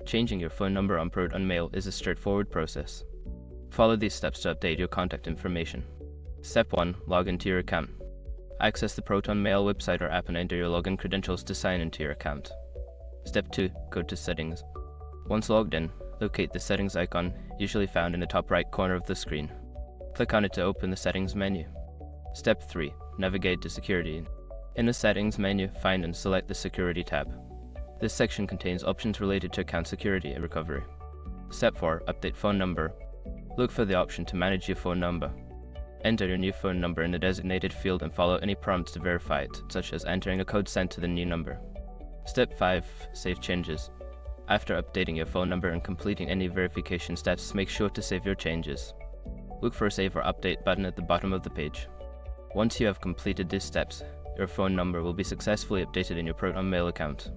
Changing your phone number on ProtonMail is a straightforward process. Follow these steps to update your contact information. Step 1. Log into your account. Access the ProtonMail website or app and enter your login credentials to sign into your account. Step 2. Go to Settings. Once logged in, locate the Settings icon, usually found in the top right corner of the screen. Click on it to open the Settings menu. Step 3. Navigate to Security. In the Settings menu, find and select the Security tab. This section contains options related to account security and recovery. Step 4. Update phone number. Look for the option to manage your phone number. Enter your new phone number in the designated field and follow any prompts to verify it, such as entering a code sent to the new number. Step 5. Save changes. After updating your phone number and completing any verification steps, make sure to save your changes. Look for a Save or Update button at the bottom of the page. Once you have completed these steps, your phone number will be successfully updated in your ProtonMail account.